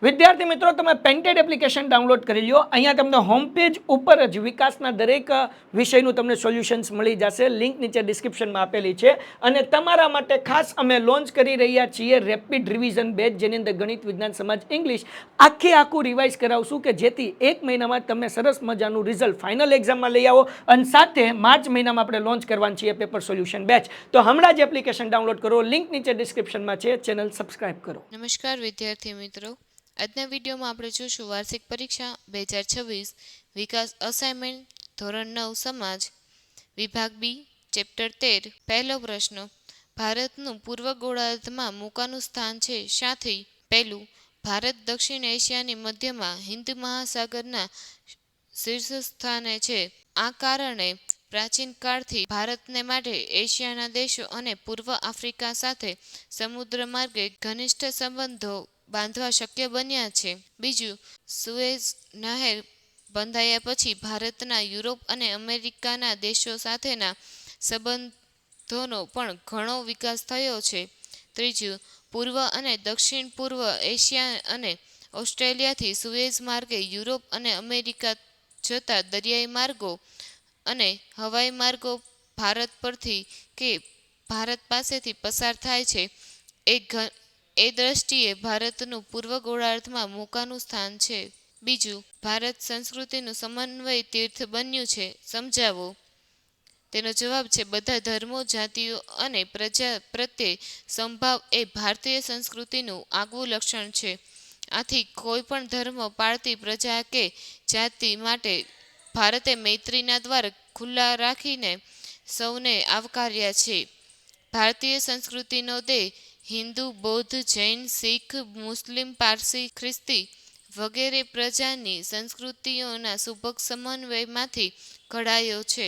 વિદ્યાર્થી મિત્રો, તમે પેન્ટેડ એપ્લિકેશન ડાઉનલોડ કરી લ્યો. અહીંયા તમને હોમ પેજ ઉપર જ વિકાસના દરેક વિષયનું તમને સોલ્યુશન્સ મળી જશે. લિંક નીચે ડિસ્ક્રિપ્શનમાં આપેલી છે. અને તમારા માટે ખાસ અમે લોન્ચ કરી રહ્યા છીએ રેપિડ રિવિઝન બેચ, જેની અંદર ગણિત, વિજ્ઞાન, સમાજ, ઇંગ્લિશ આખું રિવાઇઝ કરાવશું કે જેથી એક મહિનામાં તમે સરસ મજાનું રિઝલ્ટ ફાઇનલ એક્ઝામમાં લઈ આવો. અને સાથે માર્ચ મહિનામાં આપણે લોન્ચ કરવાનું છીએ પેપર સોલ્યુશન બેચ. તો હમણાં જ એપ્લિકેશન ડાઉનલોડ કરો. લિંક નીચે ડિસ્ક્રિપ્શનમાં છે. ચેનલ સબસ્ક્રાઇબ કરો. નમસ્કાર વિદ્યાર્થી મિત્રો, આજના વિડીયોમાં આપણે જોશું વાર્ષિક પરીક્ષા 2026 વિકાસ અસાઇનમેન્ટ ધોરણ 9 સમાજ વિભાગ બી ચેપ્ટર 13. પહેલો પ્રશ્ન, ભારતનું પૂર્વ ગોળાર્ધમાં મૂકાનું સ્થાન છે શાથી? પહેલું, ભારત દક્ષિણ એશિયાની મધ્યમાં હિન્દ મહાસાગરના શીર્ષસ્થાને છે. આ કારણે પ્રાચીન કાળથી ભારતને માટે એશિયાના દેશો અને પૂર્વ આફ્રિકા સાથે સમુદ્ર માર્ગે ઘનિષ્ઠ સંબંધો બાંધવા શક્ય બન્યા છે. બીજું, સુએઝ નહેર બંધાયા પછી ભારતના યુરોપ અને અમેરિકાના દેશો સાથેના સંબંધોનો પણ ઘણો વિકાસ થયો છે. ત્રીજું, પૂર્વ અને દક્ષિણ પૂર્વ એશિયા અને ઓસ્ટ્રેલિયાથી સુએઝ માર્ગે યુરોપ અને અમેરિકા જતા દરિયાઈ માર્ગો અને હવાઈ માર્ગો ભારત પરથી કે ભારત પાસેથી પસાર થાય છે. એ દ્રષ્ટિએ ભારતનું પૂર્વ ગોળાર્ધમાં મૂકાનું સ્થાન છે. બીજું, ભારત સંસ્કૃતિનું સમન્વય તીર્થ બન્યું છે. સમજાવો. તેનો જવાબ છે, બધા ધર્મો, જાતિઓ અને પ્રજા પ્રત્યે સમભાવ એ ભારતીય સંસ્કૃતિનું આગવું લક્ષણ છે. આથી કોઈ પણ ધર્મ પાળતી પ્રજા કે જાતિ માટે ભારતે મૈત્રીના દ્વાર ખુલ્લા રાખીને સૌને આવકાર્યા છે. ભારતીય સંસ્કૃતિનો દેહ હિન્દુ, બૌદ્ધ, જૈન, શીખ, મુસ્લિમ, પારસી, ખ્રિસ્તી વગેરે પ્રજાની સંસ્કૃતિઓના સુભગ સમન્વયમાંથી ઘડાયો છે.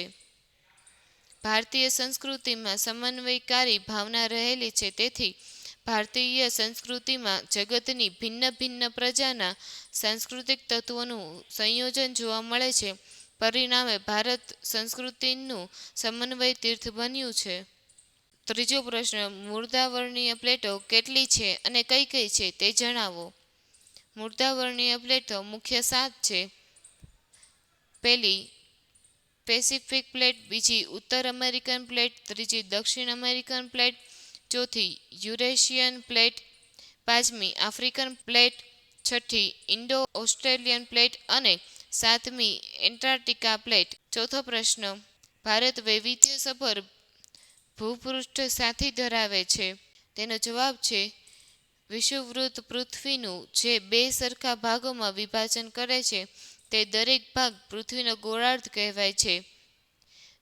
ભારતીય સંસ્કૃતિમાં સમન્વયકારી ભાવના રહેલી છે. તેથી ભારતીય સંસ્કૃતિમાં જગતની ભિન્ન ભિન્ન પ્રજાના સાંસ્કૃતિક તત્વોનું સંયોજન જોવા મળે છે. પરિણામે ભારત સંસ્કૃતિનું સમન્વય તીર્થ બન્યું છે. ત્રીજો પ્રશ્ન, મૃદાવર્ણીય પ્લેટો કેટલી છે અને કઈ કઈ છે તે જણાવો. મૃદાવર્ણીય પ્લેટો મુખ્ય 7 છે. પહેલી પેસિફિક પ્લેટ, બીજી ઉત્તર અમેરિકન પ્લેટ, ત્રીજી દક્ષિણ અમેરિકન પ્લેટ, ચોથી યુરેશિયન પ્લેટ, પાંચમી આફ્રિકન પ્લેટ, છઠ્ઠી ઇન્ડો ઓસ્ટ્રેલિયન પ્લેટ અને સાતમી એન્ટાર્કટિકા પ્લેટ. ચોથો પ્રશ્ન, ભારત વૈવિધ્યસભર ભૂપૃષ્ઠ સાથી ધરાવે છે. તેનો જવાબ છે, વિષુવવૃત્ત પૃથ્વીનું જે બે સરખા ભાગોમાં વિભાજન કરે છે તે દરેક ભાગ પૃથ્વીનો ગોળાર્ધ કહેવાય છે.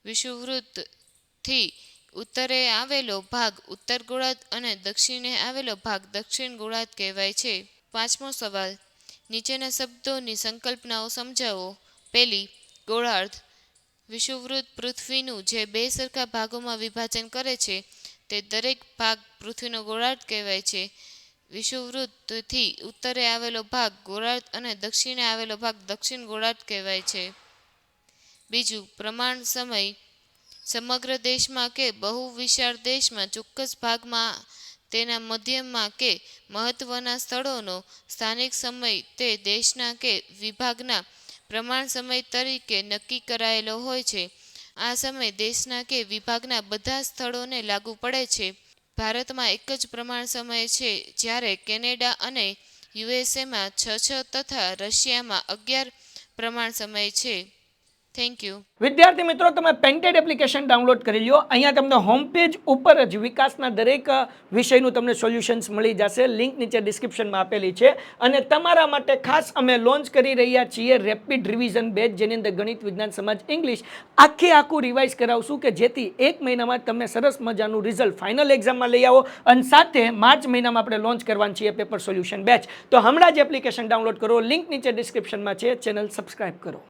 વિષુવવૃત્તથી ઉત્તરે આવેલો ભાગ ઉત્તર ગોળાર્ધ અને દક્ષિણે આવેલો ભાગ દક્ષિણ ગોળાર્ધ કહેવાય છે. પાંચમો સવાલ, નીચેના શબ્દોની સંકલ્પનાઓ સમજાવો. પહેલી, ગોળાર્ધ. વિષુવવૃત્ત પૃથ્વીનું જે બે સરખા ભાગોમાં વિભાજન કરે છે તે દરેક ભાગ પૃથ્વીનો ગોળાર્ધ કહેવાય છે. વિષુવવૃત્તથી ઉત્તરે આવેલો ભાગ ગોળાર્ધ અને દક્ષિણે આવેલો ભાગ દક્ષિણ ગોળાર્ધ કહેવાય છે. બીજું, પ્રમાણ સમય. સમગ્ર દેશમાં કે બહુ વિશાળ દેશમાં ચોક્કસ ભાગમાં તેના મધ્યમાં કે મહત્વના સ્થળોનો સ્થાનિક સમય તે દેશના કે વિભાગના પ્રમાણ સમય તરીકે નક્કી કરાયેલો હોય છે. આ સમય દેશના કે વિભાગના બધા સ્થળોને લાગુ પડે છે. ભારતમાં એક જ પ્રમાણ સમય છે, જ્યારે કેનેડા અને યુએસએમાં 6 તથા રશિયામાં 11 પ્રમાણ સમય છે. Thank you. વિદ્યાર્થી મિત્રો, તમે પેન્ટેડ એપ્લિકેશન ડાઉનલોડ કરી લ્યો. અહીંયા તમને હોમ પેજ ઉપર જ વિકાસના દરેક વિષયનું તમને સોલ્યુશન્સ મળી જશે. લિંક નીચે ડિસ્ક્રિપ્શનમાં આપેલી છે. અને તમારા માટે ખાસ અમે લોન્ચ કરી રહ્યા છીએ રેપિડ રિવિઝન બેચ, જેની અંદર ગણિત, વિજ્ઞાન, સમાજ, ઇંગ્લિશ આખું રિવાઇઝ કરાવશું કે જેથી એક મહિનામાં તમે સરસ મજાનું રિઝલ્ટ ફાઇનલ એક્ઝામમાં લઈ આવો. અને સાથે માર્ચ મહિનામાં આપણે લોન્ચ કરવાનું છીએ પેપર સોલ્યુશન બેચ. તો હમણાં જ એપ્લિકેશન ડાઉનલોડ કરો. લિંક નીચે ડિસ્ક્રિપ્શનમાં છે. ચેનલ સબસ્ક્રાઇબ કરો.